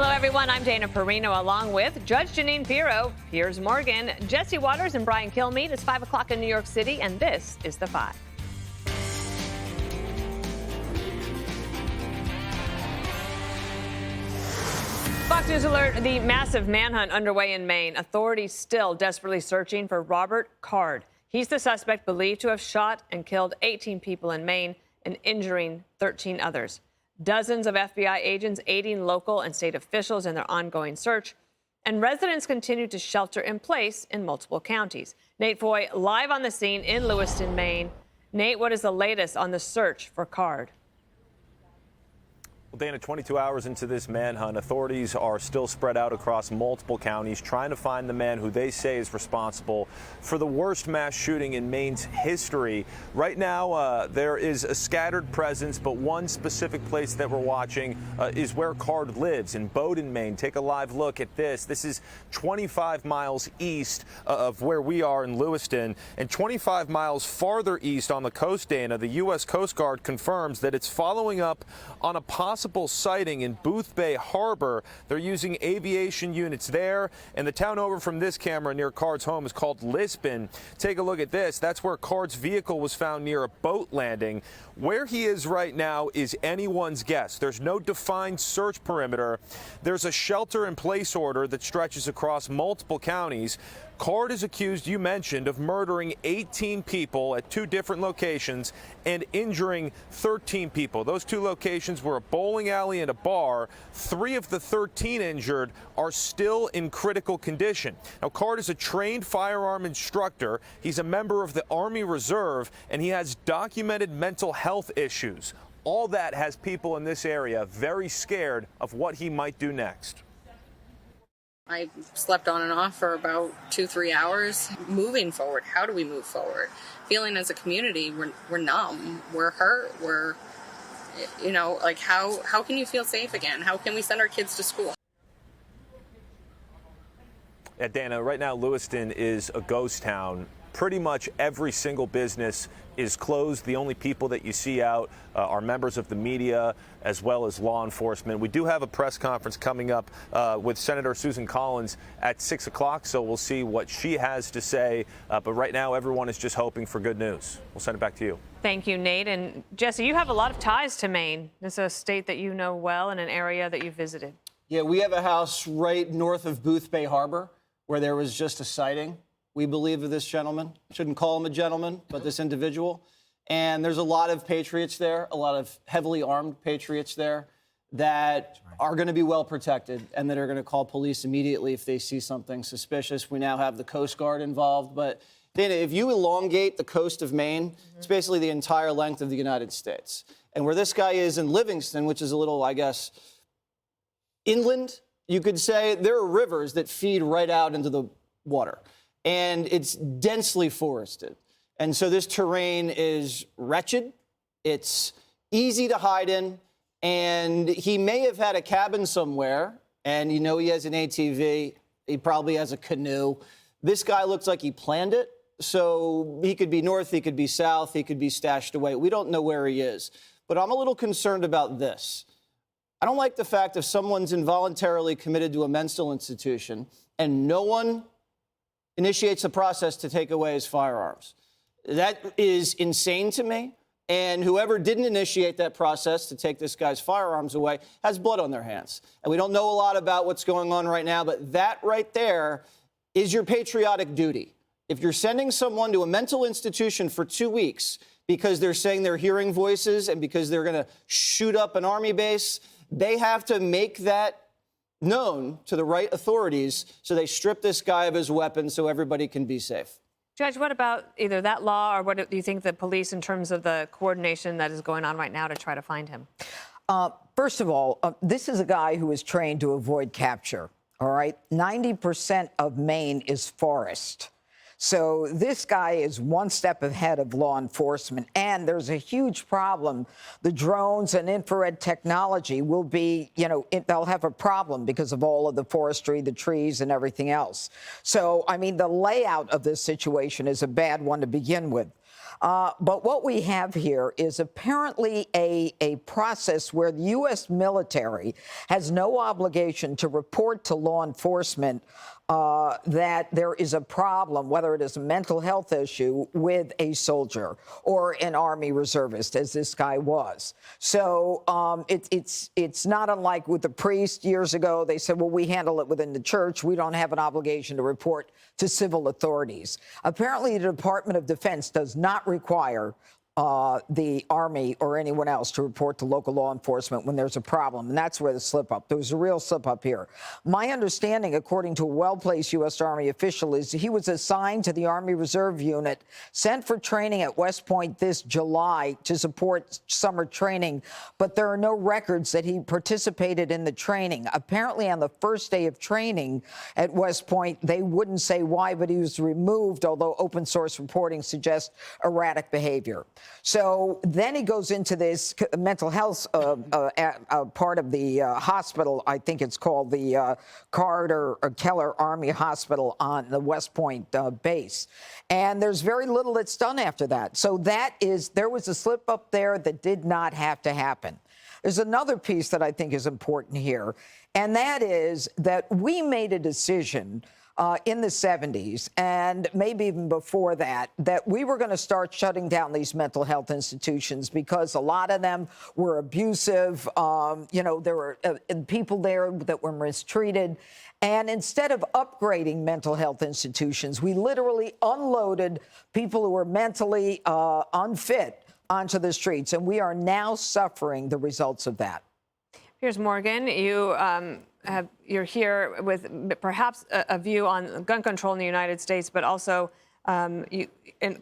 Hello, everyone. I'm Dana Perino, along with Judge Janine Pirro, Piers Morgan, Jesse Waters, and Brian Kilmeade. It's 5 o'clock in New York City, and this is The Five. Fox News alert, the massive manhunt underway in Maine. Authorities still desperately searching for Robert Card. He's the suspect believed to have shot and killed 18 people in Maine and injuring 13 others. Dozens of FBI agents aiding local and state officials in their ongoing search, and residents continue to shelter in place in multiple counties. Nate Foy live on the scene in Lewiston, Maine. Nate, what is the latest on the search for Card? Well, Dana, 22 hours into this manhunt, authorities are still spread out across multiple counties trying to find the man who they say is responsible for the worst mass shooting in Maine's history. Right now, there is a scattered presence, but one specific place that we're watching is where Card lives, in Bowdoin, Maine. Take a live look at this. This is 25 miles east of where we are in Lewiston, and 25 miles farther east on the coast, Dana, the U.S. Coast Guard confirms that it's following up on a possible sighting in Booth Bay Harbor. They're using aviation units there, and the town over from this camera near Card's home is called Lewiston. Take a look at this. That's where Card's vehicle was found near a boat landing. Where he is right now is anyone's guess. There's no defined search perimeter. There's a shelter-in-place order that stretches across multiple counties. Card is accused, you mentioned, of murdering 18 people at two different locations and injuring 13 people. Those two locations were a bowling alley and a bar. 3 of the 13 injured are still in critical condition. Now, Card is a trained firearm instructor. He's a member of the Army Reserve, and he has documented mental health issues. All that has people in this area very scared of what he might do next. I slept on and off for about 2-3 hours. Moving forward, how do we move forward? Feeling as a community, we're numb, we're hurt, we're, like how can you feel safe again? How can we send our kids to school? Yeah, Dana, right now Lewiston is a ghost town. Pretty much every single business is closed. The only people that you see out are members of the media as well as law enforcement. We do have a press conference coming up with Senator Susan Collins at 6 o'clock, so we'll see what she has to say. But right now, everyone is just hoping for good news. We'll send it back to you. Thank you, Nate. And Jesse, you have a lot of ties to Maine. It's a state that you know well and an area that you visited. Yeah, we have a house right north of Booth Bay Harbor where there was just a sighting, we believe, of this gentleman. Shouldn't call him a gentleman, but this individual. And there's a lot of patriots there, a lot of heavily armed patriots there that are going to be well protected and that are going to call police immediately if they see something suspicious. We now have the Coast Guard involved. But Dana, if you elongate the coast of Maine, it's basically the entire length of the United States. And where this guy is in Livingston, which is a little, I guess, inland, you could say, there are rivers that feed right out into the water. And it's densely forested. And so this terrain is wretched. It's easy to hide in. And he may have had a cabin somewhere. And he has an ATV. He probably has a canoe. This guy looks like he planned it. So he could be north, he could be south, he could be stashed away. We don't know where he is. But I'm a little concerned about this. I don't like the fact if someone's involuntarily committed to a mental institution and no one initiates the process to take away his firearms. That is insane to me. And whoever didn't initiate that process to take this guy's firearms away has blood on their hands. And we don't know a lot about what's going on right now, but that right there is your patriotic duty. If you're sending someone to a mental institution for 2 weeks because they're saying they're hearing voices and because they're going to shoot up an army base, they have to make that known to the right authorities so they strip this guy of his weapon so everybody can be safe. Judge, what about either that law or what do you think the police in terms of the coordination that is going on right now to try to find him? First of all, this is a guy who is trained to avoid capture, all right? 90% of Maine is forest. So this guy is one step ahead of law enforcement, and there's a huge problem. The drones and infrared technology will be, they'll have a problem because of all of the forestry, the trees, and everything else. So, I mean, the layout of this situation is a bad one to begin with. But what we have here is apparently a process where the U.S. military has no obligation to report to law enforcement that there is a problem, whether it is a mental health issue with a soldier or an Army reservist, as this guy was. So it's not unlike with the priest years ago. They said, well, we handle it within the church. We don't have an obligation to report to civil authorities. Apparently, the Department of Defense does not require the Army or anyone else to report to local law enforcement when there's a problem. And that's where the slip up. There was a real slip up here. My understanding, according to a well-placed U.S. Army official, is he was assigned to the Army Reserve Unit, sent for training at West Point this July to support summer training, but there are no records that he participated in the training. Apparently, on the first day of training at West Point, they wouldn't say why, but he was removed, although open source reporting suggests erratic behavior. So then he goes into this mental health part of the hospital. I think it's called the Carter or Keller Army Hospital on the West Point base. And there's very little that's done after that. So there was a slip up there that did not have to happen. There's another piece that I think is important here, and that is that we made a decision in the 70s, and maybe even before that, that we were going to start shutting down these mental health institutions because a lot of them were abusive. There were people there that were mistreated. And instead of upgrading mental health institutions, we literally unloaded people who were mentally unfit onto the streets. And we are now suffering the results of that. Here's Morgan. You're here with perhaps a view on gun control in the United States, but also you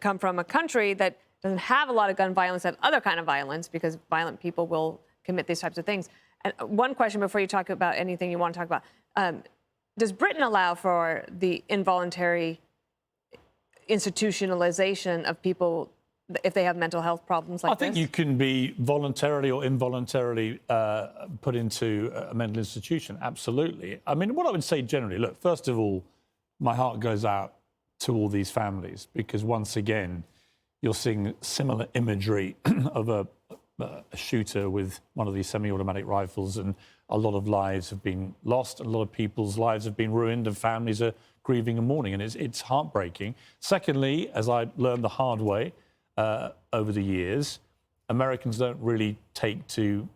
come from a country that doesn't have a lot of gun violence and other kind of violence because violent people will commit these types of things. And one question before you talk about anything you want to talk about. Does Britain allow for the involuntary institutionalization of people if they have mental health problems like this? I think you can be voluntarily or involuntarily put into a mental institution, absolutely. I mean, what I would say generally, look, first of all, my heart goes out to all these families because once again, you're seeing similar imagery of a shooter with one of these semi-automatic rifles, and a lot of lives have been lost, and a lot of people's lives have been ruined, and families are grieving and mourning, and it's heartbreaking. Secondly, as I learned the hard way, over the years, Americans don't really take to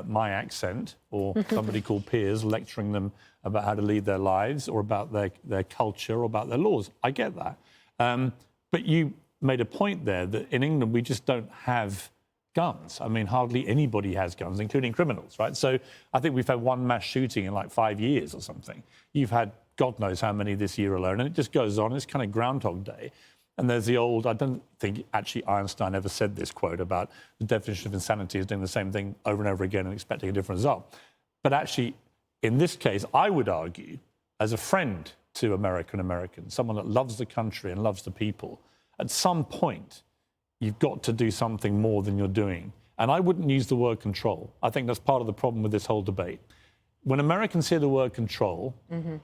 my accent or somebody called Piers lecturing them about how to lead their lives or about their culture or about their laws. I get that. But you made a point there that in England, we just don't have guns. I mean, hardly anybody has guns, including criminals, right? So I think we've had one mass shooting in like 5 years or something. You've had God knows how many this year alone, and it just goes on. It's kind of Groundhog Day. And there's the old, I don't think actually Einstein ever said this quote about the definition of insanity is doing the same thing over and over again and expecting a different result. But actually, in this case, I would argue, as a friend to Americans, someone that loves the country and loves the people, at some point, you've got to do something more than you're doing. And I wouldn't use the word control. I think that's part of the problem with this whole debate. When Americans hear the word control,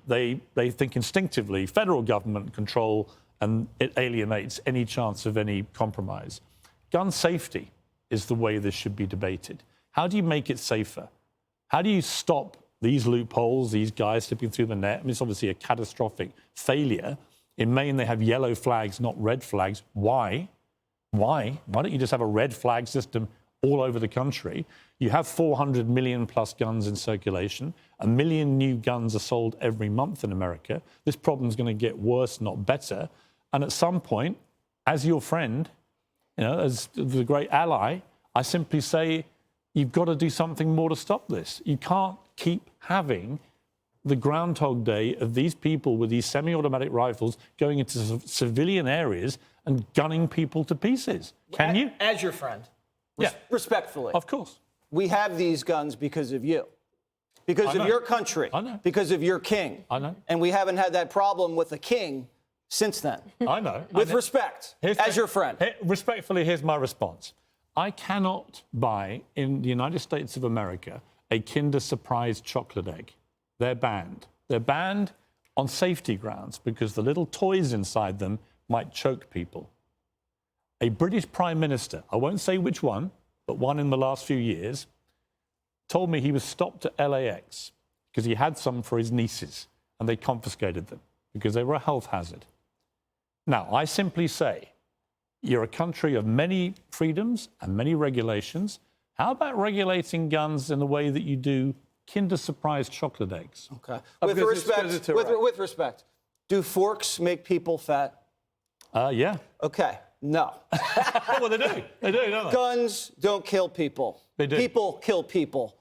they think instinctively federal government control, and it alienates any chance of any compromise. Gun safety is the way this should be debated. How do you make it safer? How do you stop these loopholes, these guys slipping through the net? I mean, it's obviously a catastrophic failure. In Maine, they have yellow flags, not red flags. Why? Why don't you just have a red flag system all over the country? You have 400 million plus guns in circulation. 1 million new guns are sold every month in America. This problem's going to get worse, not better. And at some point, as your friend, as the great ally, I simply say, you've got to do something more to stop this. You can't keep having the Groundhog Day of these people with these semi-automatic rifles going into civilian areas and gunning people to pieces. Can you? As your friend. Yeah. Respectfully. Of course. We have these guns because of you. Because of your country. I know. Because of your king. I know. And we haven't had that problem with the king since then. I know. With respect, as your friend. Respectfully, here's my response. I cannot buy in the United States of America a Kinder Surprise chocolate egg. They're banned. They're banned on safety grounds because the little toys inside them might choke people. A British Prime Minister, I won't say which one, but one in the last few years, told me he was stopped at LAX because he had some for his nieces, and they confiscated them because they were a health hazard. Now, I simply say, you're a country of many freedoms and many regulations. How about regulating guns in the way that you do Kinder Surprise chocolate eggs? Okay. With respect, do forks make people fat? Yeah. Okay. No. Oh, well, they do. They do, don't they? Guns don't kill people. They do. People kill people.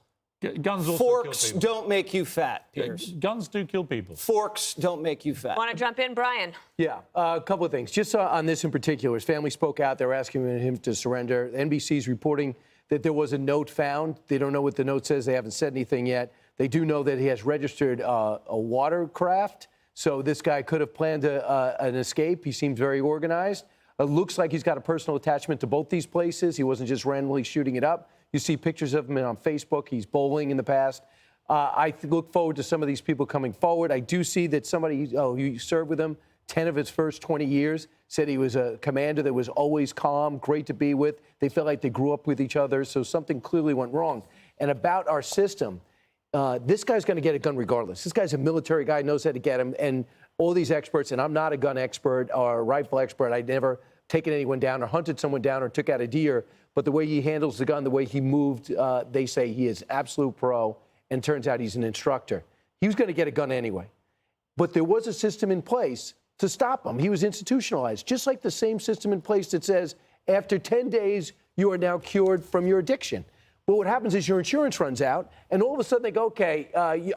Guns also Forks kill people. don't make you fat, Piers. Guns do kill people. Forks don't make you fat. Want to jump in, Brian? Yeah, a couple of things. Just on this in particular, his family spoke out. They're asking him to surrender. NBC's reporting that there was a note found. They don't know what the note says. They haven't said anything yet. They do know that he has registered a watercraft. So this guy could have planned an escape. He seems very organized. It looks like he's got a personal attachment to both these places. He wasn't just randomly shooting it up. You see pictures of him on Facebook. He's bowling in the past. I look forward to some of these people coming forward. I do see that somebody who served with him 10 of his first 20 years said he was a commander that was always calm, great to be with. They felt like they grew up with each other, so something clearly went wrong. And about our system, this guy's going to get a gun regardless. This guy's a military guy, knows how to get him. And all these experts, and I'm not a gun expert or a rifle expert. I'd never taken anyone down or hunted someone down or took out a deer. But the way he handles the gun, the way he moved, they say he is absolute pro, and turns out he's an instructor. He was going to get a gun anyway. But there was a system in place to stop him. He was institutionalized, just like the same system in place that says, after 10 days, you are now cured from your addiction. Well, what happens is your insurance runs out, and all of a sudden they go, okay,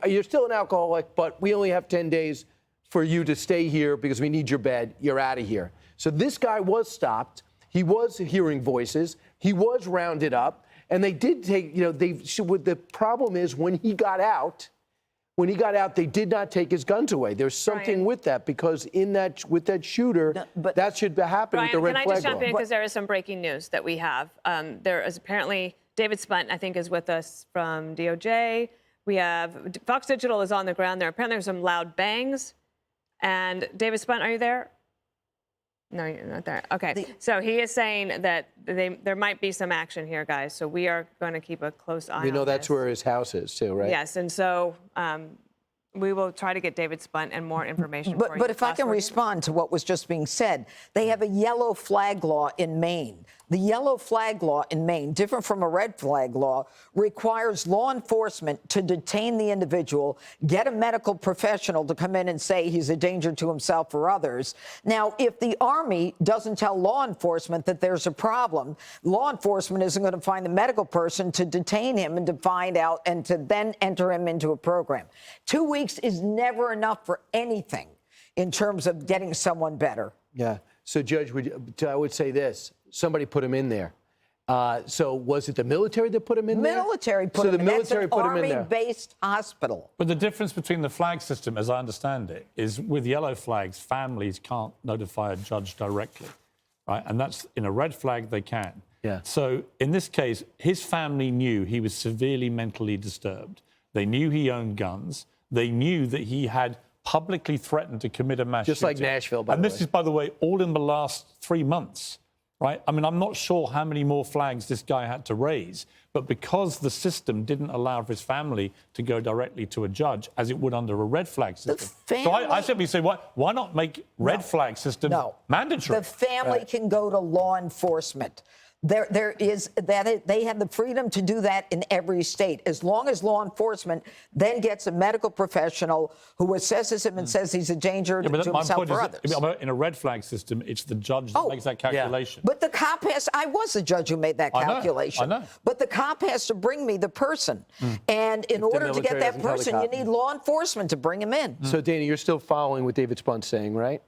you're still an alcoholic, but we only have 10 days for you to stay here because we need your bed. You're out of here. So this guy was stopped. He was hearing voices. He was rounded up, and they did take, the problem is when he got out, they did not take his guns away. There's something with that, because with that shooter, that should happen with the red flag law. Can I just jump in, because there is some breaking news that we have. There is apparently, David Spunt, I think, is with us from DOJ. We have, Fox Digital is on the ground there. Apparently there's some loud bangs. And David Spunt, are you there? No, you're not there. Okay. So he is saying that there might be some action here, guys. So we are going to keep a close eye on this. We know that's where his house is, too, right? Yes. And so we will try to get David Spunt and more information for you. But if I can respond to what was just being said, they have a yellow flag law in Maine. The yellow flag law in Maine, different from a red flag law, requires law enforcement to detain the individual, get a medical professional to come in and say he's a danger to himself or others. Now, if the Army doesn't tell law enforcement that there's a problem, law enforcement isn't going to find the medical person to detain him and to find out and to then enter him into a program. 2 weeks is never enough for anything in terms of getting someone better. Yeah. So, Judge, I would say this. Somebody put him in there. So was it the military that put him in there? Military put him in there. That's an Army-based hospital. But the difference between the flag system, as I understand it, is with yellow flags, families can't notify a judge directly, right? And that's in a red flag, they can. Yeah. So in this case, his family knew he was severely mentally disturbed. They knew he owned guns. They knew that he had publicly threatened to commit a mass shooting. Just like Nashville, by the way. And this is, by the way, all in the last 3 months. Right? I mean, I'm not sure how many more flags this guy had to raise, but because the system didn't allow for his family to go directly to a judge, as it would under a red flag system. So I simply say, why not make red flag system mandatory? The family can go to law enforcement. There is that they have the freedom to do that in every state, as long as law enforcement then gets a medical professional who assesses him and says he's a danger to himself or others. In a red flag system, it's the judge that makes that calculation. But the cop I was the judge who made that calculation. I know. But the cop has to bring me the person. And in order to get that person, you need law enforcement to bring him in. So, Dana, you're still following what David Spunt's saying, right?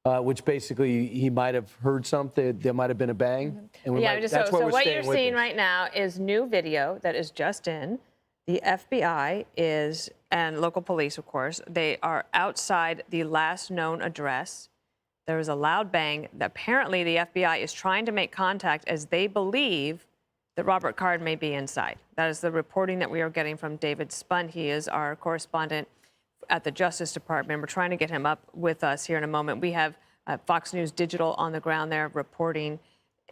Which basically he might have heard something. There might have been a bang. And so what you're seeing right now is new video that is just in. The FBI and local police, of course, they are outside the last known address. There is a loud bang. Apparently, the FBI is trying to make contact as they believe that Robert Card may be inside. That is the reporting that we are getting from David Spunt. He is our correspondent at the Justice Department. We're trying to get him up with us here in a moment. We have Fox News Digital on the ground there reporting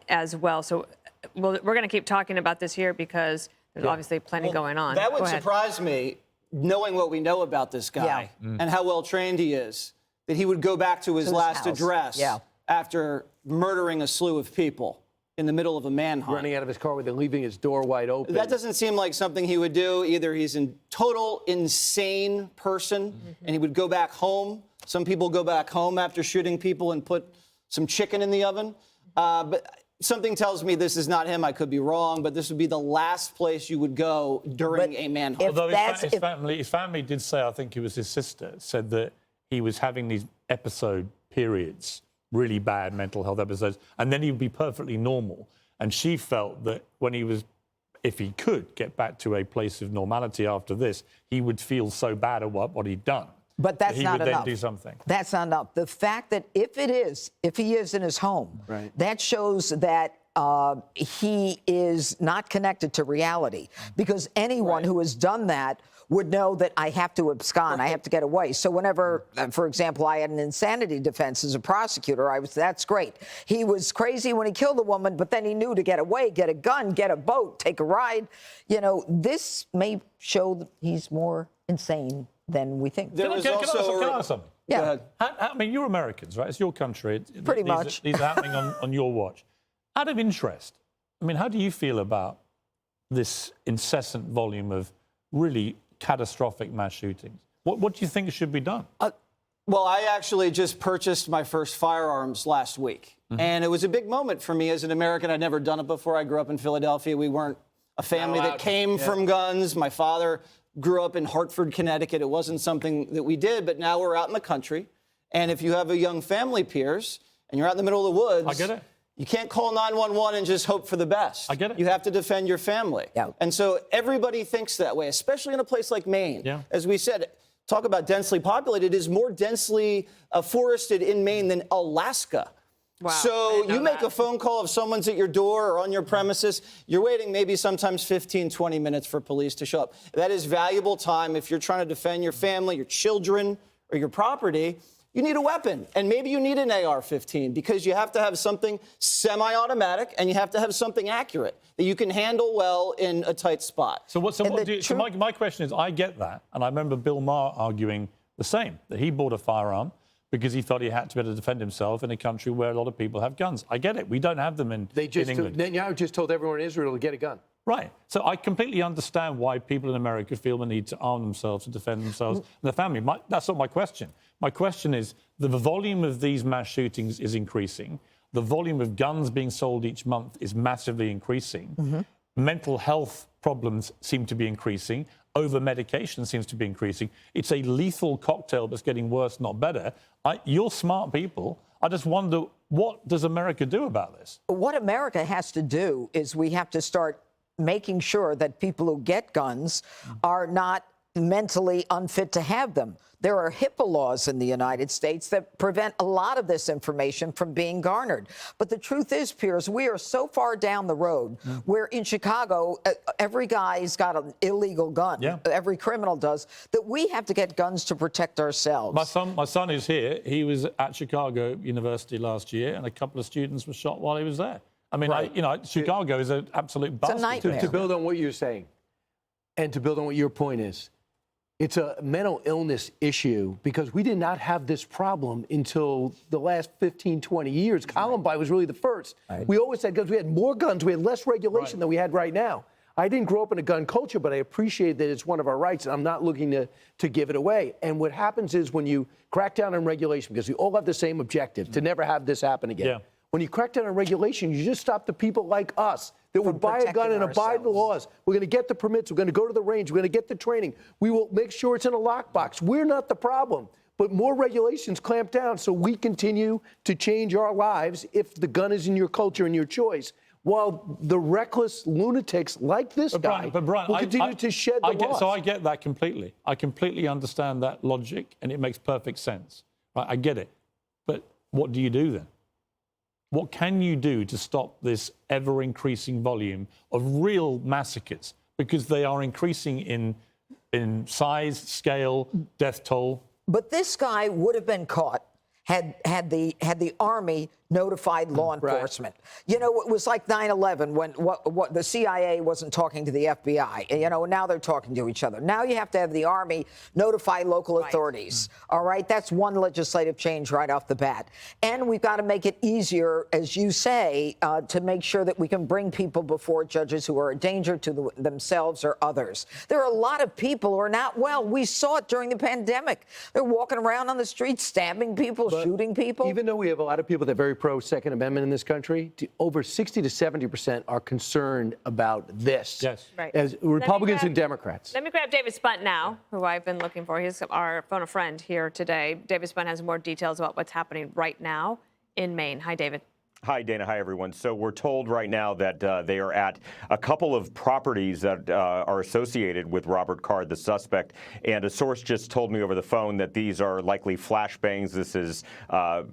as well. So we're going to keep talking about this here because There's obviously plenty going on. That Go would ahead. surprise me, knowing what we know about this guy and how well trained he is, that he would go back to his last house. address Yeah. after murdering a slew of people in the middle of a manhunt. Running out of his car with leaving his door wide open. That doesn't seem like something he would do. Either he's a total insane person and he would go back home. Some people go back home after shooting people and put some chicken in the oven. But something tells me this is not him. I could be wrong, but this would be the last place you would go during a manhunt. if Although that's- his family did say, I think it was his sister, said that he was having these episode periods, really bad mental health episodes, and then he would be perfectly normal. And she felt that when he was, if he could get back to a place of normality after this, he would feel so bad at what he'd done. But that's he not would enough. then do something. That's not enough. The fact that if he is in his home, that shows that he is not connected to reality. Because anyone who has done that would know that I have to abscond, I have to get away. So whenever, for example, I had an insanity defense as a prosecutor, that's great. He was crazy when he killed a woman, but then he knew to get away, get a gun, get a boat, take a ride. You know, this may show that he's more insane than we think. There was also Can I ask something? Yeah. Go ahead. I mean, you're Americans, right? It's your country. Pretty These are- much. These are happening on your watch. Out of interest, I mean, how do you feel about this incessant volume of really catastrophic mass shootings? What do you think should be done? Well, I actually just purchased my first firearms last week. And it was a big moment for me as an American. I'd never done it before. I grew up in Philadelphia. We weren't a family that came from guns. My father grew up in Hartford, Connecticut. It wasn't something that we did, but now we're out in the country. And if you have a young family, Piers, and you're out in the middle of the woods, I get it. you can't call 911 and just hope for the best. I get it. You have to defend your family. Yeah. And so everybody thinks that way, especially in a place like Maine. Yeah. As we said, talk about densely populated, it is more densely forested in Maine than Alaska. Wow, I So didn't know you make that. a phone call if someone's at your door or on your premises, you're waiting maybe sometimes 15, 20 minutes for police to show up. That is valuable time if you're trying to defend your family, your children, or your property. You need a weapon, and maybe you need an AR-15 because you have to have something semi-automatic and you have to have something accurate that you can handle well in a tight spot. So my question is, I get that, and I remember Bill Maher arguing the same, that he bought a firearm because he thought he had to be able to defend himself in a country where a lot of people have guns. I get it. We don't have them in England. Netanyahu just told everyone in Israel to get a gun. Right. So I completely understand why people in America feel the need to arm themselves to defend themselves and their family. That's not my question. My question is the volume of these mass shootings is increasing. The volume of guns being sold each month is massively increasing. Mental health problems seem to be increasing. Over-medication seems to be increasing. It's a lethal cocktail that's getting worse, not better. You're smart people. I just wonder, what does America do about this? What America has to do is we have to start making sure that people who get guns are not mentally unfit to have them. There are HIPAA laws in the United States that prevent a lot of this information from being garnered. But the truth is, Piers, we are so far down the road where in Chicago, every guy's got an illegal gun. Yeah. Every criminal does, that we have to get guns to protect ourselves. My son is here. He was at Chicago University last year, and a couple of students were shot while he was there. I mean, Chicago is an absolute bastard. nightmare. To build on what you're saying, and to build on what your point is, it's a mental illness issue because we did not have this problem until the last 15, 20 years. Columbine was really the first. We always had guns. We had more guns. We had less regulation than we had right now. I didn't grow up in a gun culture, but I appreciate that it's one of our rights, and I'm not looking to give it away. And what happens is when you crack down on regulation, because we all have the same objective, to never have this happen again. Yeah. When you crack down on regulation, you just stop the people like us that would buy a gun and abide the laws. We're going to get the permits. We're going to go to the range. We're going to get the training. We will make sure it's in a lockbox. We're not the problem. But more regulations clamp down so we continue to change our lives if the gun is in your culture and your choice, while the reckless lunatics like this guy will continue to shed the laws. So I get that completely. I completely understand that logic, and it makes perfect sense. Right? I get it. But what do you do then? What can you do to stop this ever-increasing volume of real massacres? Because they are increasing in size, scale, death toll. But this guy would have been caught had the Army notified law enforcement. You know, it was like 9/11 when what the CIA wasn't talking to the FBI. You know, now they're talking to each other. Now you have to have the Army notify local authorities. All right, that's one legislative change right off the bat. And we've got to make it easier, as you say, to make sure that we can bring people before judges who are a danger to themselves or others. There are a lot of people who are not well. We saw it during the pandemic. They're walking around on the streets, stabbing people, shooting people. Even though we have a lot of people that are very pro-Second Amendment in this country, over 60 to 70% are concerned about this. Yes. Right. As Republicans and Democrats. Let me grab David Spunt now, who I've been looking for. He's our phone a friend here today. David Spunt has more details about what's happening right now in Maine. Hi, David. Hi, Dana. Hi, everyone. So we're told right now that they are at a couple of properties that are associated with Robert Card, the suspect. And a source just told me over the phone that these are likely flashbangs. This is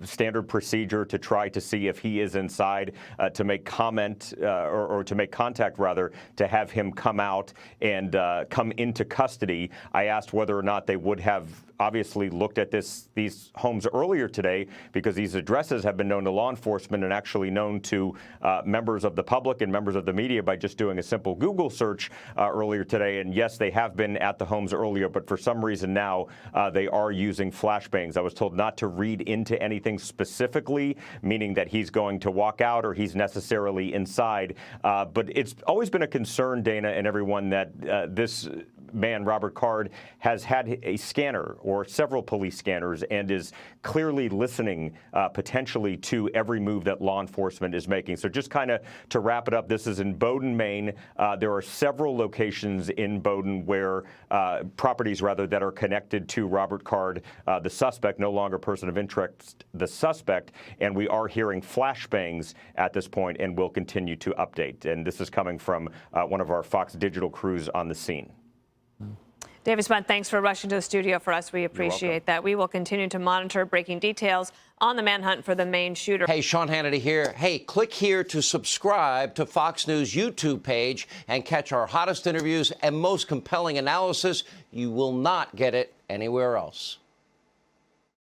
standard procedure to try to see if he is inside, to make comment or to make contact, rather, to have him come out and come into custody. I asked whether or not they would have obviously looked at these homes earlier today, because these addresses have been known to law enforcement and actually known to members of the public and members of the media by just doing a simple Google search earlier today. And yes, they have been at the homes earlier, but for some reason now they are using flashbangs. I was told not to read into anything specifically, meaning that he's going to walk out or he's necessarily inside. But it's always been a concern, Dana, and everyone, that this man, Robert Card, has had a scanner or several police scanners and is clearly listening potentially to every move that law enforcement is making. So just kind of to wrap it up, this is in Bowdoin, Maine. There are several locations in Bowdoin where properties, rather, that are connected to Robert Card, the suspect, no longer person of interest, the suspect. And we are hearing flashbangs at this point, and we'll continue to update. And this is coming from one of our Fox Digital crews on the scene. David Spunt, thanks for rushing to the studio for us. We appreciate that. We will continue to monitor breaking details on the manhunt for the Maine shooter. Hey, Sean Hannity here. Hey, click here to subscribe to Fox News YouTube page and catch our hottest interviews and most compelling analysis. You will not get it anywhere else.